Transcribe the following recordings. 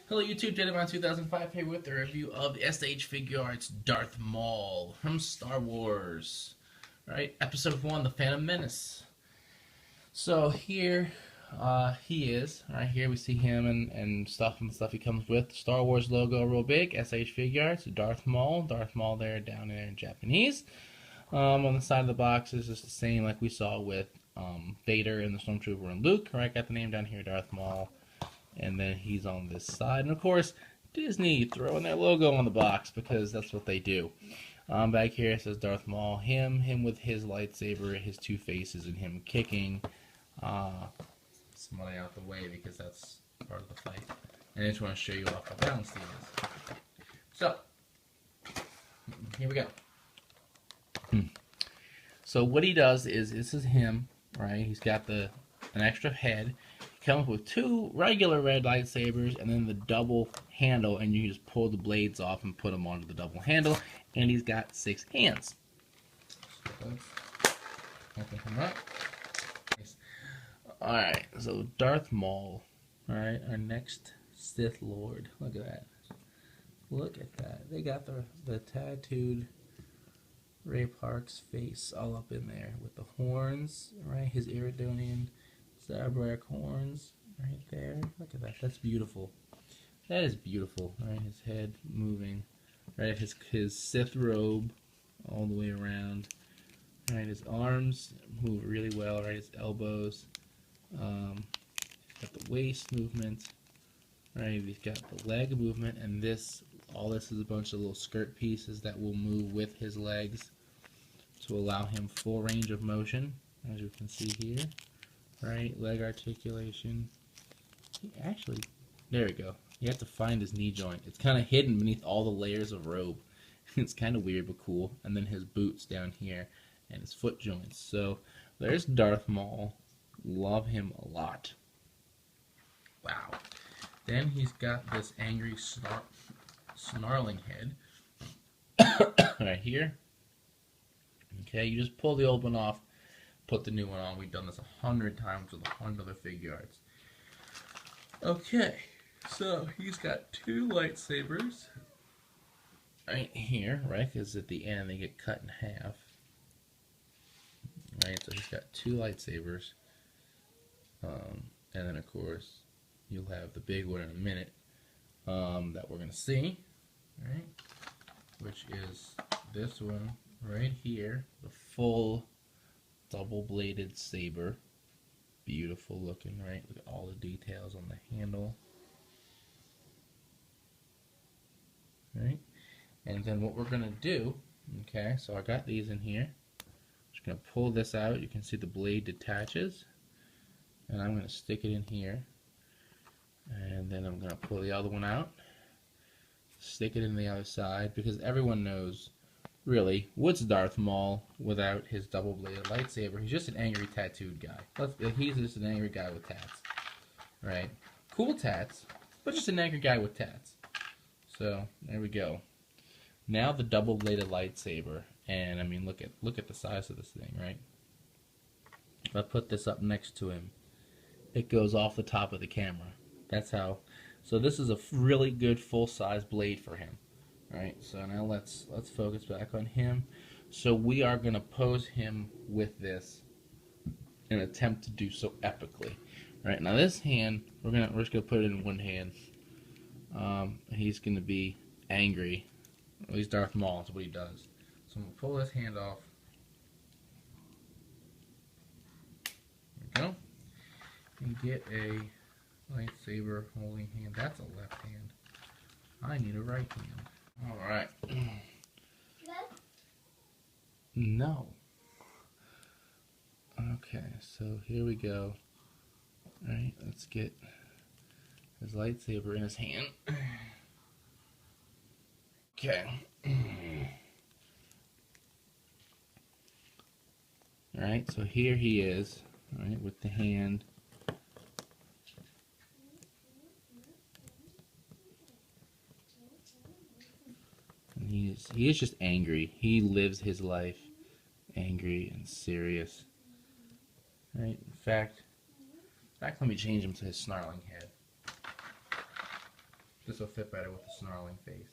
Hello YouTube, Jedimon 2005 here with a review of S.H.Figuarts Darth Maul from Star Wars. Alright, Episode 1, The Phantom Menace. So here he is. Right here we see him and stuff he comes with. Star Wars logo real big, S.H.Figuarts, Darth Maul. Darth Maul there down there in Japanese. On the side of the box is just the same like we saw with Vader and the Stormtrooper and Luke. Right, got the name down here, Darth Maul. And then he's on this side. And of course, Disney throwing their logo on the box because that's what they do. Back here it says Darth Maul. Him with his lightsaber, his two faces, and him kicking somebody out the way because that's part of the fight. And I just want to show you off how balanced he is. So, here we go. So what he does is, this is him, right? He's got an extra head. Comes with two regular red lightsabers and then the double handle, and you just pull the blades off and put them onto the double handle, and he's got 6 hands. Open him up. Alright, so Darth Maul, alright, our next Sith Lord. Look at that. Look at that. They got the tattooed Ray Park's face all up in there with the horns, right? His Iridonian Zabrak horns right there. Look at that. That's beautiful. That is beautiful. Right, his head moving. Right, his Sith robe all the way around. Right, his arms move really well. Right, his elbows. Got the waist movement. Right, he's got the leg movement, and all this is a bunch of little skirt pieces that will move with his legs to allow him full range of motion, as you can see here. Right, leg articulation. Actually, there we go. You have to find his knee joint. It's kind of hidden beneath all the layers of robe. It's kind of weird but cool. And then his boots down here and his foot joints. So there's Darth Maul. Love him a lot. Wow. Then he's got this angry snarling head right here. Okay, you just pull the old one off. Put the new one on. We've done this 100 times with 100 other Figuarts. Okay, so he's got 2 lightsabers right here, right? Because at the end they get cut in half. Right, so he's got 2 lightsabers. And then of course you'll have the big one in a minute that we're gonna see, right? Which is this one right here, the full double-bladed saber. Beautiful looking, right? Look at all the details on the handle. Right? And then what we're going to do, okay, so I got these in here. Just going to pull this out. You can see the blade detaches. And I'm going to stick it in here. And then I'm going to pull the other one out. Stick it in the other side, because everyone knows, really, what's Darth Maul without his double-bladed lightsaber? He's just an angry tattooed guy. He's just an angry guy with tats, right? Cool tats, but just an angry guy with tats. So there we go. Now the double-bladed lightsaber, and I mean, look at the size of this thing, right? If I put this up next to him, it goes off the top of the camera. That's how. So this is a really good full-size blade for him. Right, so now let's focus back on him. So we are going to pose him with this and attempt to do so epically. Right, now this hand, we're just gonna put it in one hand. He's gonna be angry. At least Darth Maul is what he does. So I'm gonna pull this hand off. There we go. And get a lightsaber holding hand. That's a left hand. I need a right hand. Alright. No. Okay, so here we go. Alright, let's get his lightsaber in his hand. Okay. Alright, so here he is, alright, with the hand. He is just angry. He lives his life angry and serious. Right? In fact, let me change him to his snarling head. this will fit better with the snarling face.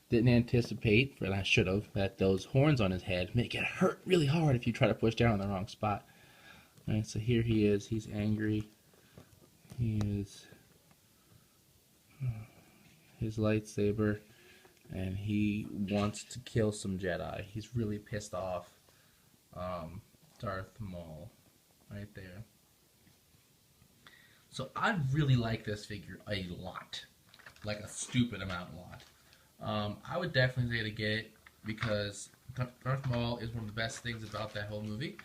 Didn't anticipate, and I should have, that those horns on his head make it hurt really hard if you try to push down on the wrong spot. Alright, so here he is. He's angry. He is his lightsaber, and he wants to kill some Jedi. He's really pissed off Darth Maul right there. So I really like this figure a lot, like a stupid amount, a lot. I would definitely say to get it because Darth Maul is one of the best things about that whole movie.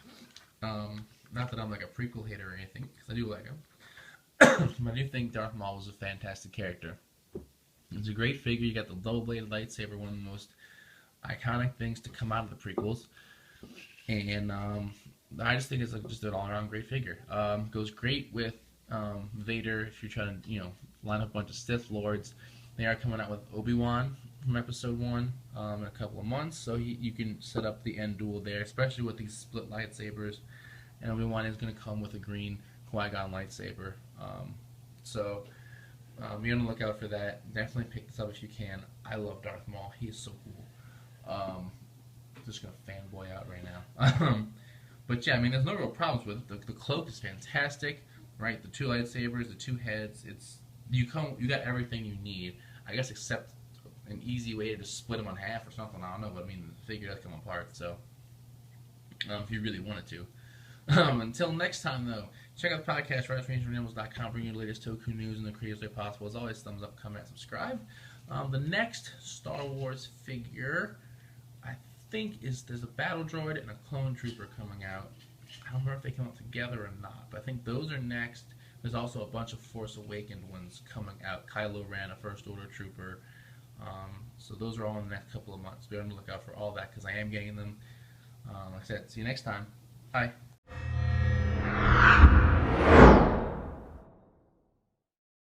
Not that I'm like a prequel hater or anything, because I do like him. But I do think Darth Maul was a fantastic character. It's a great figure. You got the double-bladed lightsaber, one of the most iconic things to come out of the prequels. And I just think it's like just an all-around great figure. Goes great with Vader if you're trying to, line up a bunch of Sith Lords. They are coming out with Obi-Wan from Episode 1 in a couple of months, so you can set up the end duel there, especially with these split lightsabers. And Obi-Wan is going to come with a green Qui-Gon lightsaber. So be on the lookout for that. Definitely pick this up if you can. I love Darth Maul. He is so cool. Just going to fanboy out right now. But yeah, I mean, there's no real problems with it. The cloak is fantastic, right? The two lightsabers, the two heads. You got everything you need, I guess, except an easy way to just split them on half or something. I don't know, but I mean, the figure does come apart. So if you really wanted to. Until next time, though, check out the podcast, RightRangeRenewables.com, bring you the latest Toku news in the creative way possible. As always, thumbs up, comment, subscribe. The next Star Wars figure, I think, there's a battle droid and a clone trooper coming out. I don't remember if they come out together or not, but I think those are next. There's also a bunch of Force Awakened ones coming out. Kylo Ren, a First Order trooper. So those are all in the next couple of months. Be on the lookout for all that because I am getting them. Like I said, see you next time. Bye.